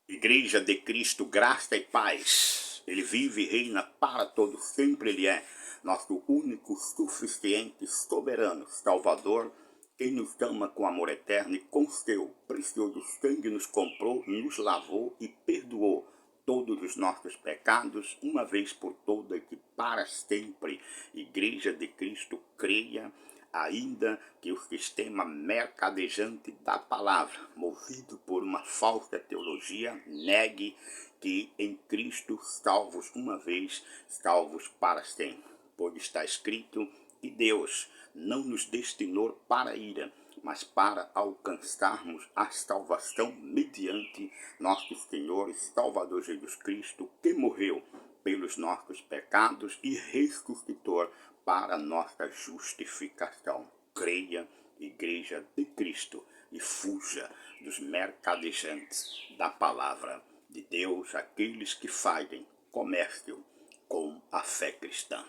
Igreja de Cristo, graça e paz. Ele vive e reina para todo sempre. Ele é nosso único, suficiente, soberano Salvador, quem nos ama com amor eterno e com seu precioso sangue nos comprou, nos lavou e perdoou todos os nossos pecados, uma vez por todas e para sempre. Igreja de Cristo, creia, ainda que o sistema mercadejante da palavra, movido por uma falsa teologia, negue que em Cristo salvos uma vez, salvos para sempre. Pois está escrito que Deus não nos destinou para a ira, mas para alcançarmos a salvação mediante nosso Senhor e Salvador Jesus Cristo, que morreu pelos nossos pecados e ressuscitou para nossa justificação. Creia, Igreja de Cristo, e fuja dos mercadejantes da palavra de Deus, aqueles que fazem comércio com a fé cristã.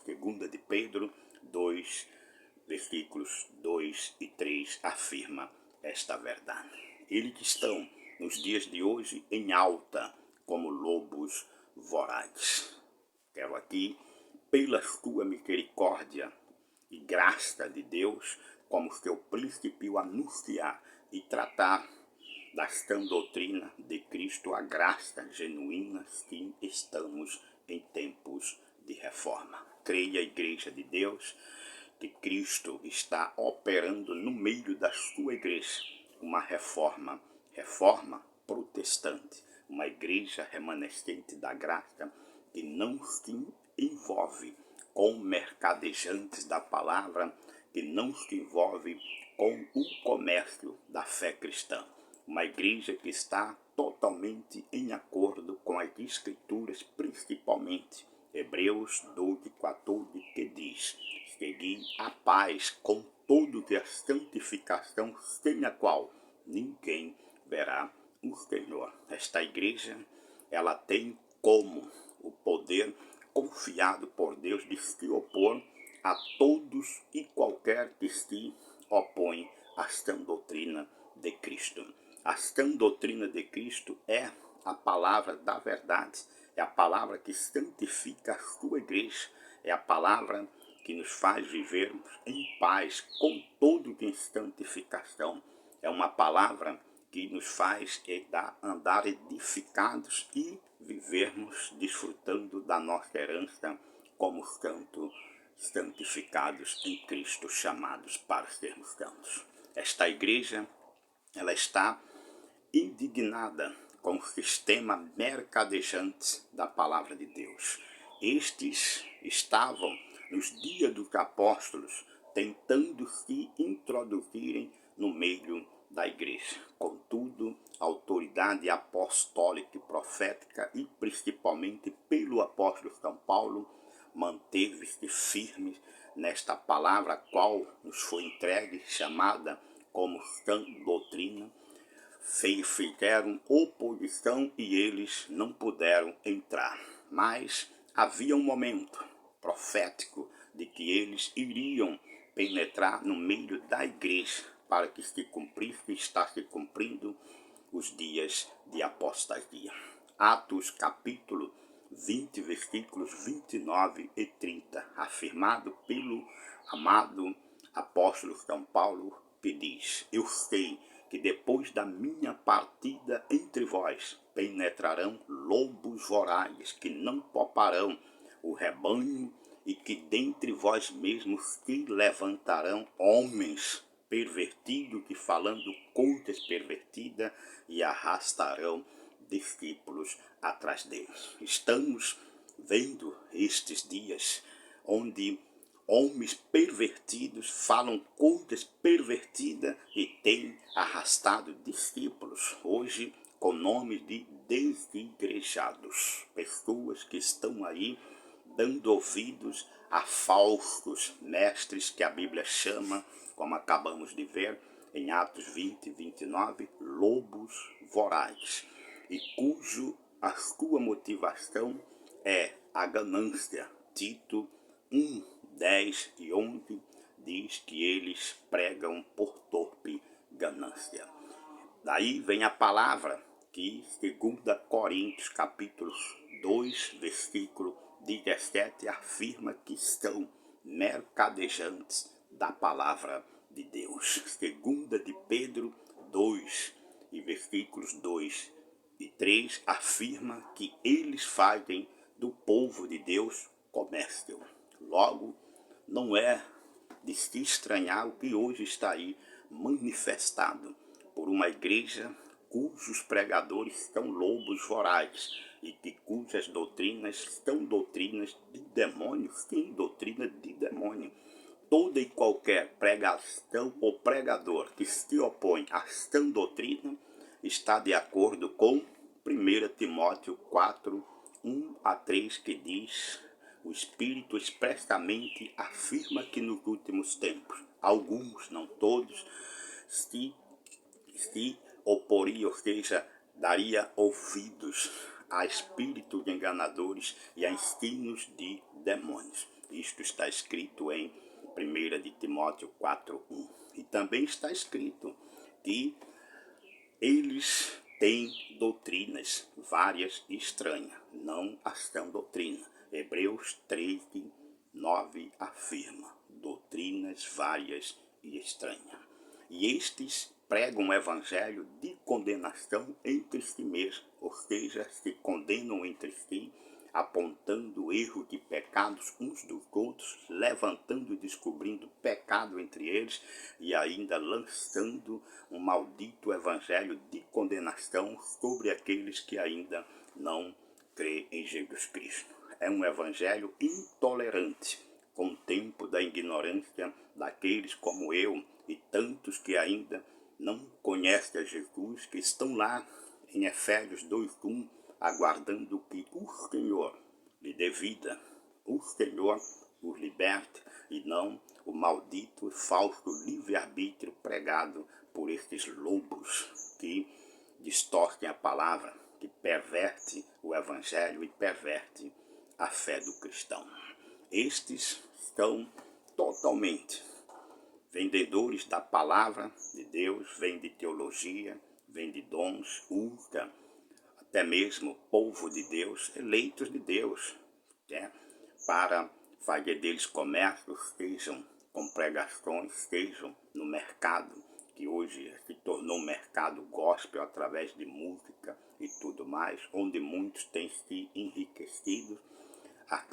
2 de Pedro 2, versículos 2 e 3 afirma esta verdade. Eles que estão nos dias de hoje em alta como lobos vorazes. Quero aqui, pela tua misericórdia e graça de Deus, como seu princípio, anunciar e tratar da sã doutrina de Cristo, a graça genuína, que estamos em tempos de reforma. Creia, Igreja de Deus, que Cristo está operando no meio da sua igreja uma reforma protestante, uma igreja remanescente da graça que não se envolve com mercadejantes da palavra, que não se envolve com o comércio da fé cristã. Uma igreja que está totalmente em acordo com as escrituras, principalmente Hebreus 12:14, que diz: segui a paz com todos e a santificação, sem a qual ninguém verá o Senhor. Esta igreja, ela tem como o poder confiado por Deus de se opor a todos e qualquer que se opõe à sã doutrina de Cristo. A sã doutrina de Cristo é a palavra da verdade, é a palavra que santifica a sua igreja, é a palavra que nos faz vivermos em paz com todo em santificação. É uma palavra que nos faz andar edificados e vivermos desfrutando da nossa herança como santificados em Cristo, chamados para sermos santos. Esta igreja, ela está indignada com o sistema mercadejante da palavra de Deus. Estes estavam, nos dias dos apóstolos, tentando se introduzirem no meio da igreja. Contudo, a autoridade apostólica e profética, e principalmente pelo apóstolo São Paulo, manteve-se firme nesta palavra, a qual nos foi entregue, chamada como sã doutrina. Fizeram oposição e eles não puderam entrar. Mas havia um momento profético de que eles iriam penetrar no meio da igreja para que se cumprisse e está se cumprindo os dias de apostasia. Atos capítulo 20, versículos 29 e 30, afirmado pelo amado apóstolo São Paulo, que diz: eu sei que depois da minha partida entre vós penetrarão lobos vorazes que não pouparão o rebanho, e que dentre vós mesmos se levantarão homens pervertidos que falando coisas pervertidas e arrastarão discípulos atrás deles. Estamos vendo estes dias onde homens pervertidos falam coisas pervertidas e têm arrastado discípulos, hoje com nomes de desigrejados, pessoas que estão aí dando ouvidos a falsos mestres que a Bíblia chama, como acabamos de ver em Atos 20, 29, lobos vorazes, e a sua motivação é a ganância. Tito 1, 10 e 11 diz que eles pregam por torpe ganância. Daí vem a palavra que 2 Coríntios capítulo 2, versículo 17, afirma que estão mercadejantes da palavra de Deus. 2 de Pedro 2, e versículos 2 e 3, afirma que eles fazem do povo de Deus comércio. Logo, não é de se estranhar o que hoje está aí manifestado por uma igreja cujos pregadores são lobos vorazes e que cujas doutrinas são doutrinas de demônios, sim, doutrina de demônio. Toda e qualquer pregação ou pregador que se opõe a esta doutrina está de acordo com 1 Timóteo 4, 1 a 3, que diz: o Espírito expressamente afirma que nos últimos tempos, alguns, não todos, se oporia, ou seja, daria ouvidos a espíritos enganadores e a ensinos de demônios. Isto está escrito em 1 de Timóteo 4:1. E também está escrito que eles têm doutrinas várias e estranhas, não a sã doutrina. Hebreus 13:9 afirma doutrinas várias e estranhas. E estes pregam um evangelho de condenação entre si mesmos, ou seja, se condenam entre si, apontando erros de pecados uns dos outros, levantando e descobrindo pecado entre eles e ainda lançando um maldito evangelho de condenação sobre aqueles que ainda não creem em Jesus Cristo. É um evangelho intolerante, com o tempo da ignorância daqueles como eu e tantos que ainda não conhecem a Jesus, que estão lá em Efésios 2:1, aguardando que o Senhor lhe dê vida, o Senhor os liberte, e não o maldito e falso livre-arbítrio pregado por estes lobos que distorcem a palavra, que perverte o evangelho e perverte a fé do cristão. Estes estão totalmente vendedores da palavra de Deus, vêm de teologia, vêm de dons, urca, até mesmo povo de Deus, eleitos de Deus, né? Para fazer deles comércio, sejam com pregações, sejam no mercado, que hoje se tornou um mercado gospel através de música e tudo mais, onde muitos têm se enriquecido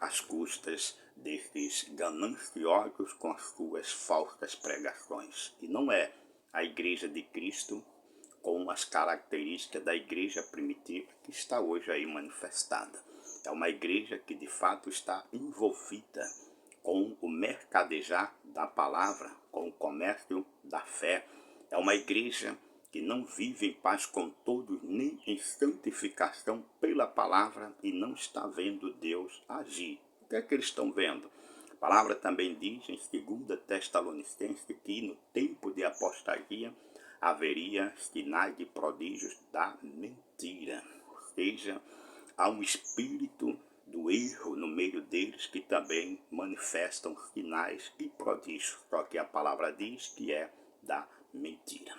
às custas destes gananciosos com as suas falsas pregações. E não é a igreja de Cristo com as características da igreja primitiva que está hoje aí manifestada. É uma igreja que de fato está envolvida com o mercadejar da palavra, com o comércio da fé. É uma igreja que não vive em paz com todos, nem em santificação pela palavra, e não está vendo Deus agir. O que é que eles estão vendo? A palavra também diz em 2 Tessalonicenses que no tempo de apostasia haveria sinais de prodígios da mentira. Ou seja, há um espírito do erro no meio deles que também manifestam sinais e prodígios. Só que a palavra diz que é da mentira.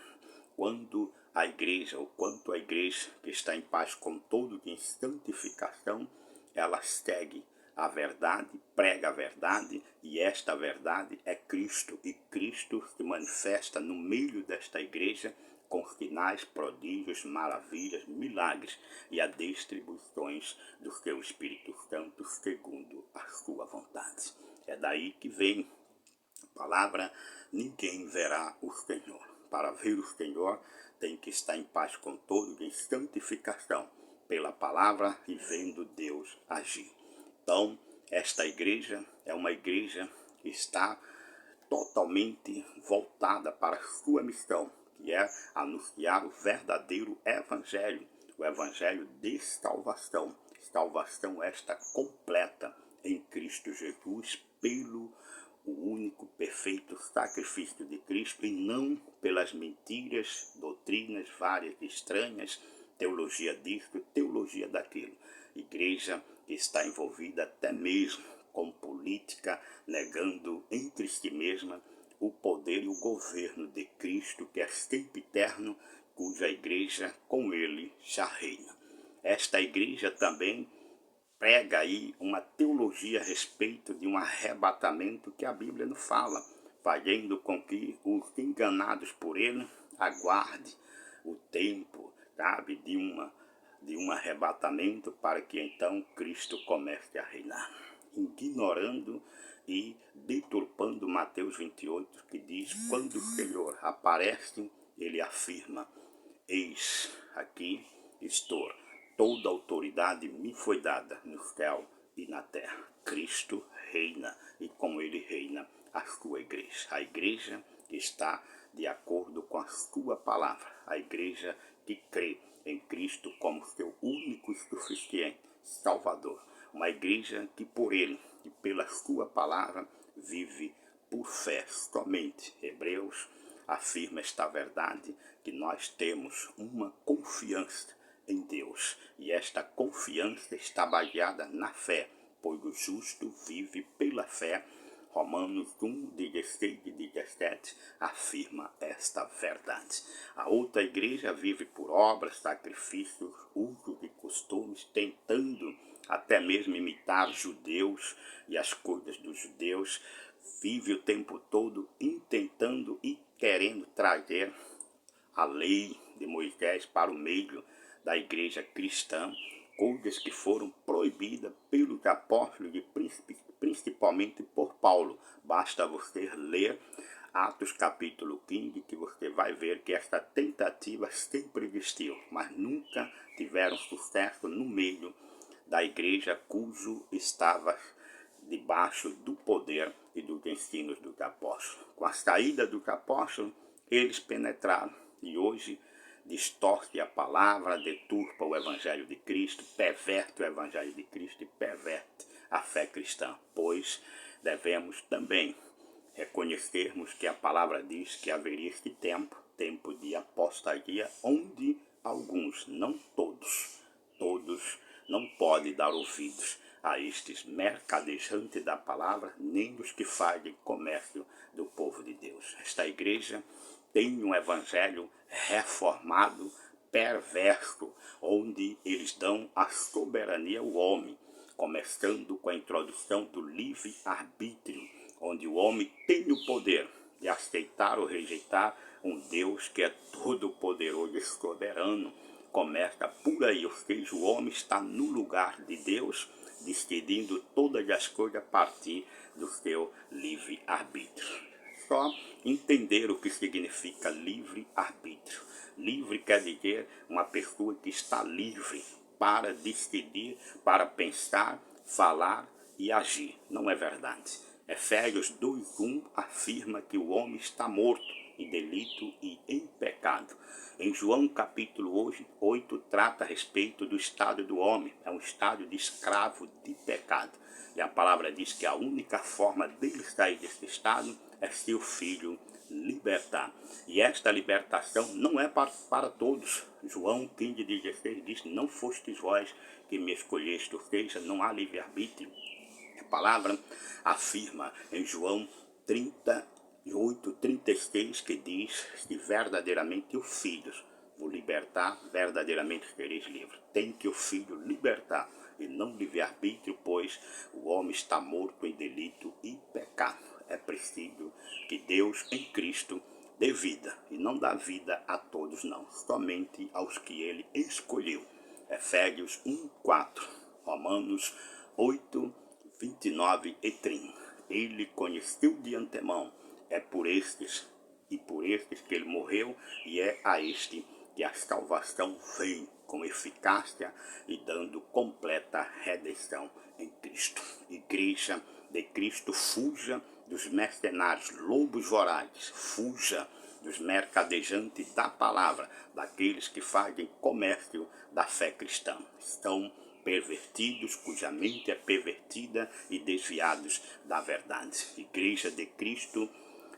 Quando a igreja, ou quanto a igreja que está em paz com todos em santificação, ela segue a verdade, prega a verdade, e esta verdade é Cristo. E Cristo se manifesta no meio desta igreja com sinais, prodígios, maravilhas, milagres e as distribuições do seu Espírito Santo segundo a sua vontade. É daí que vem a palavra: ninguém verá o Senhor. Para ver o Senhor tem que estar em paz com todos, em santificação pela palavra e vendo Deus agir. Então, esta igreja é uma igreja que está totalmente voltada para a sua missão, que é anunciar o verdadeiro evangelho, o evangelho de salvação. Salvação esta completa em Cristo Jesus, pelo o único perfeito sacrifício de Cristo, e não pelas mentiras, doutrinas várias estranhas, teologia disso, teologia daquilo. Igreja que está envolvida até mesmo com política, negando entre si mesma o poder e o governo de Cristo, que é sempre eterno, cuja igreja com ele já reina. Esta igreja também prega aí uma teologia a respeito de um arrebatamento que a Bíblia não fala, fazendo com que os enganados por ele aguarde o tempo, sabe, de um arrebatamento para que então Cristo comece a reinar, ignorando e deturpando Mateus 28, que diz, quando o Senhor aparece, ele afirma, eis aqui estou, toda autoridade me foi dada no céu e na terra. Cristo reina e com ele reina a sua igreja. A igreja que está de acordo com a sua palavra. A igreja que crê em Cristo como seu único e suficiente Salvador. Uma igreja que por ele e pela sua palavra vive por fé somente. Hebreus afirma esta verdade, que nós temos uma confiança em Deus. E esta confiança está baseada na fé, pois o justo vive pela fé. Romanos 1, 16 e 17 afirma esta verdade. A outra igreja vive por obras, sacrifícios, usos e costumes, tentando até mesmo imitar judeus e as coisas dos judeus. Vive o tempo todo intentando e querendo trazer a lei de Moisés para o meio da igreja cristã, coisas que foram proibidas pelos apóstolos e principalmente por Paulo. Basta você ler Atos capítulo 15, que você vai ver que esta tentativa sempre existiu, mas nunca tiveram sucesso no meio da igreja cujo estava debaixo do poder e dos ensinos dos apóstolos. Com a saída dos apóstolos, eles penetraram e hoje distorce a palavra, deturpa o evangelho de Cristo, perverte o evangelho de Cristo e perverte a fé cristã, pois devemos também reconhecermos que a palavra diz que haveria este tempo de apostasia, onde alguns, não todos não podem dar ouvidos a estes mercadejantes da palavra, nem os que fazem comércio do povo de Deus. Esta igreja tem um evangelho reformado, perverso, onde eles dão a soberania ao homem, começando com a introdução do livre-arbítrio, onde o homem tem o poder de aceitar ou rejeitar um Deus que é todo-poderoso e soberano. Começa por aí, ou seja, o homem está no lugar de Deus, decidindo todas as coisas a partir do seu livre-arbítrio. Só entender o que significa livre-arbítrio. Livre quer dizer uma pessoa que está livre para decidir, para pensar, falar e agir. Não é verdade. Efésios 2:1 afirma que o homem está morto em delito e em pecado. Em João capítulo 8 trata a respeito do estado do homem. É um estado de escravo de pecado. E a palavra diz que a única forma dele sair desse estado é se o Filho libertar. E esta libertação não é para todos. João 15:16 diz, não fostes vós que me escolheste, ou seja, não há livre-arbítrio. A palavra afirma em João 38:36 que diz que verdadeiramente o Filho vos libertar, verdadeiramente sereis livres. Tem que o Filho libertar e não livre-arbítrio, pois o homem está morto em delito e pecado. É preciso que Deus em Cristo dê vida, e não dá vida a todos não, somente aos que ele escolheu. Efésios 1:4, Romanos 8:29 e 30. Ele conheceu de antemão, é por estes que ele morreu, e é a este que a salvação vem com eficácia e dando completa redenção em Cristo. Igreja de Cristo, fuja dos mercenários, lobos vorazes, fuja dos mercadejantes da palavra, daqueles que fazem comércio da fé cristã. Estão pervertidos, cuja mente é pervertida e desviados da verdade. Igreja de Cristo,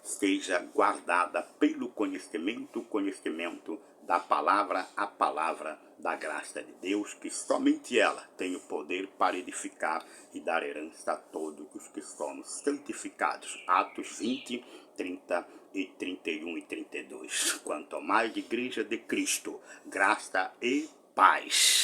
seja guardada pelo conhecimento da palavra, a palavra da graça de Deus, que somente ela tem o poder para edificar e dar herança a todos os que somos santificados. Atos 20, 30 e 31 e 32. Quanto mais de Igreja de Cristo, graça e paz.